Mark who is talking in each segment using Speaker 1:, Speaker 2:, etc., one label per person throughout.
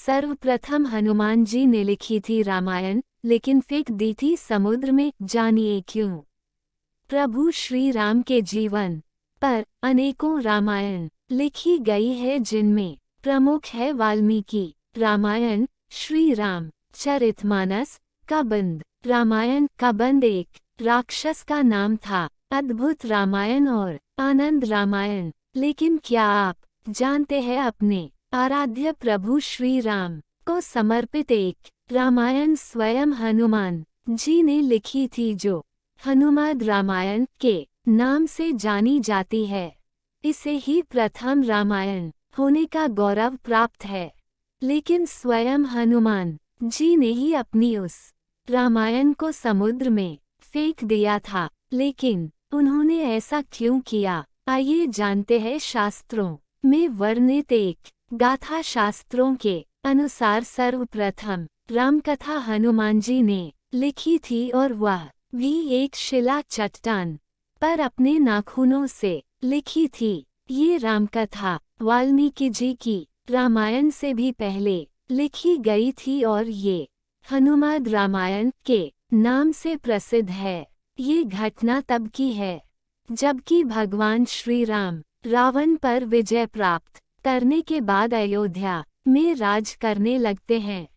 Speaker 1: सर्वप्रथम हनुमान जी ने लिखी थी रामायण, लेकिन फेंक दी थी समुद्र में, जानिए क्यों। प्रभु श्री राम के जीवन पर अनेकों रामायण लिखी गई है, जिनमें प्रमुख है वाल्मीकि रामायण, श्री राम चरितमानस का बंद। रामायण का बंद एक राक्षस का नाम था, अद्भुत रामायण और आनंद रामायण। लेकिन क्या आप जानते हैं अपने आराध्य प्रभु श्री राम को समर्पित एक रामायण स्वयं हनुमान जी ने लिखी थी, जो हनुमान रामायण के नाम से जानी जाती है। इसे ही प्रथम रामायण होने का गौरव प्राप्त है। लेकिन स्वयं हनुमान जी ने ही अपनी उस रामायण को समुद्र में फेंक दिया था। लेकिन उन्होंने ऐसा क्यों किया, आइए जानते हैं। शास्त्रों में वर्णित एक गाथा शास्त्रों के अनुसार सर्वप्रथम रामकथा हनुमान जी ने लिखी थी, और वह भी एक शिला चट्टान पर अपने नाखूनों से लिखी थी। ये रामकथा वाल्मीकि जी की रामायण से भी पहले लिखी गई थी और ये हनुमान रामायण के नाम से प्रसिद्ध है। ये घटना तब की है जबकि भगवान श्री राम रावण पर विजय प्राप्त करने के बाद अयोध्या में राज करने लगते हैं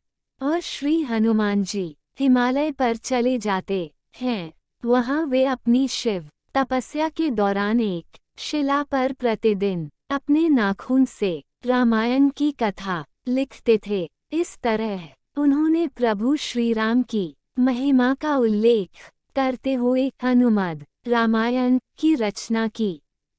Speaker 1: और श्री हनुमान जी हिमालय पर चले जाते हैं। वहां वे अपनी शिव तपस्या के दौरान एक शिला पर प्रतिदिन अपने नाखून से रामायण की कथा लिखते थे। इस तरह उन्होंने प्रभु श्री राम की महिमा का उल्लेख करते हुए हनुमान रामायण की रचना की।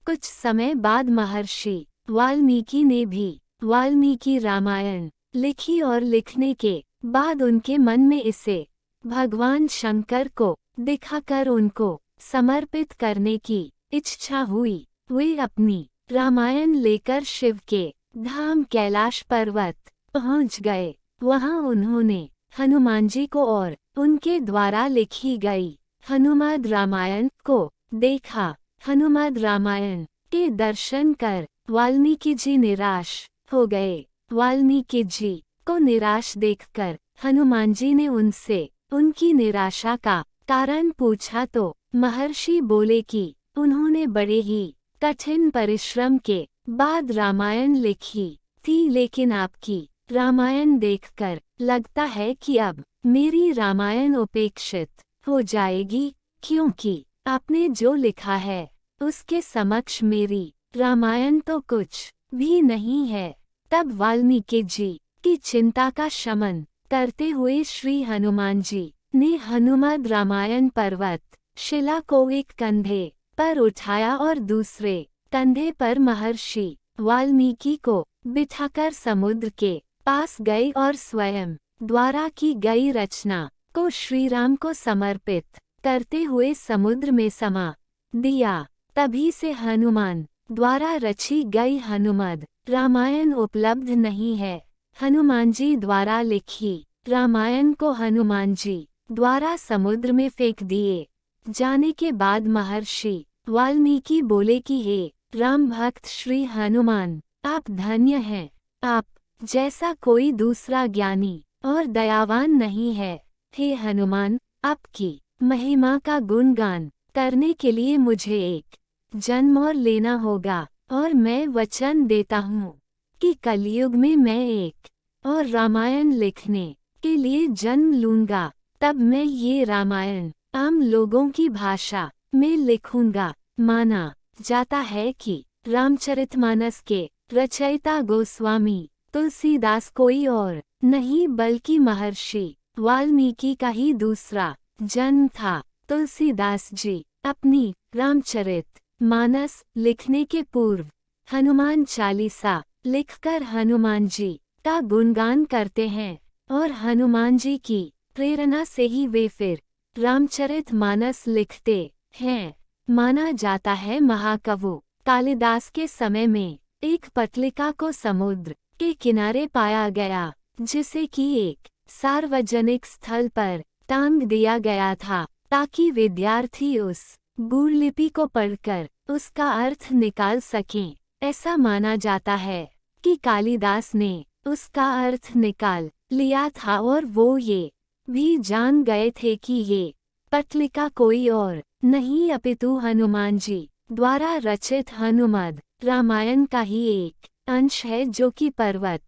Speaker 1: कुछ समय बाद महर्षि वाल्मीकि ने भी वाल्मीकि रामायण लिखी और लिखने के बाद उनके मन में इसे भगवान शंकर को दिखाकर उनको समर्पित करने की इच्छा हुई। वे अपनी रामायण लेकर शिव के धाम कैलाश पर्वत पहुंच गए। वहां उन्होंने हनुमान जी को और उनके द्वारा लिखी गई हनुमान रामायण को देखा। हनुमान रामायण के दर्शन कर वाल्मीकि जी निराश हो गए। वाल्मीकि जी को निराश देखकर हनुमान जी ने उनसे उनकी निराशा का कारण पूछा तो महर्षि बोले कि उन्होंने बड़े ही कठिन परिश्रम के बाद रामायण लिखी थी, लेकिन आपकी रामायण देखकर लगता है कि अब मेरी रामायण उपेक्षित हो जाएगी, क्योंकि आपने जो लिखा है उसके समक्ष मेरी रामायण तो कुछ भी नहीं है। तब वाल्मीकि जी की चिंता का शमन करते हुए श्री हनुमान जी ने हनुमान रामायण पर्वत शिला को एक कंधे पर उठाया और दूसरे कंधे पर महर्षि वाल्मीकि को बिठाकर समुद्र के पास गए और स्वयं द्वारा की गई रचना को श्री राम को समर्पित करते हुए समुद्र में समा दिया। तभी से हनुमान द्वारा रची गई हनुमान रामायण उपलब्ध नहीं है। हनुमान जी द्वारा लिखी रामायण को हनुमान जी द्वारा समुद्र में फेंक दिए जाने के बाद महर्षि वाल्मीकि बोले कि हे राम भक्त श्री हनुमान, आप धन्य हैं। आप जैसा कोई दूसरा ज्ञानी और दयावान नहीं है। हे हनुमान, आपकी महिमा का गुणगान करने के लिए मुझे एक जन्म और लेना होगा, और मैं वचन देता हूँ कि कलयुग में मैं एक और रामायण लिखने के लिए जन्म लूंगा। तब मैं ये रामायण आम लोगों की भाषा में लिखूंगा। माना जाता है कि रामचरितमानस के रचयिता गोस्वामी तुलसीदास कोई और नहीं बल्कि महर्षि वाल्मीकि का ही दूसरा जन्म था। तुलसीदास जी अपनी रामचरित मानस लिखने के पूर्व हनुमान चालीसा लिखकर हनुमान जी का गुणगान करते हैं, और हनुमान जी की प्रेरणा से ही वे फिर रामचरित मानस लिखते हैं। माना जाता है महाकवि कालिदास के समय में एक पटलिका को समुद्र के किनारे पाया गया, जिसे कि एक सार्वजनिक स्थल पर टांग दिया गया था, ताकि विद्यार्थी उस गूढ़लिपि को पढ़कर उसका अर्थ निकाल सकें। ऐसा माना जाता है कि कालिदास ने उसका अर्थ निकाल लिया था और वो ये भी जान गए थे कि ये पटलिका कोई और नहीं अपितु हनुमान जी द्वारा रचित हनुमद रामायण का ही एक अंश है, जो कि पर्वत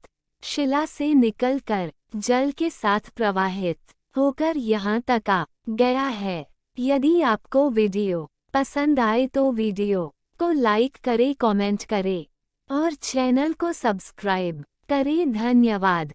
Speaker 1: शिला से निकलकर जल के साथ प्रवाहित होकर यहाँ तक आ गया है। यदि आपको वीडियो पसंद आए तो वीडियो को लाइक करें, कमेंट करें और चैनल को सब्सक्राइब करें। धन्यवाद।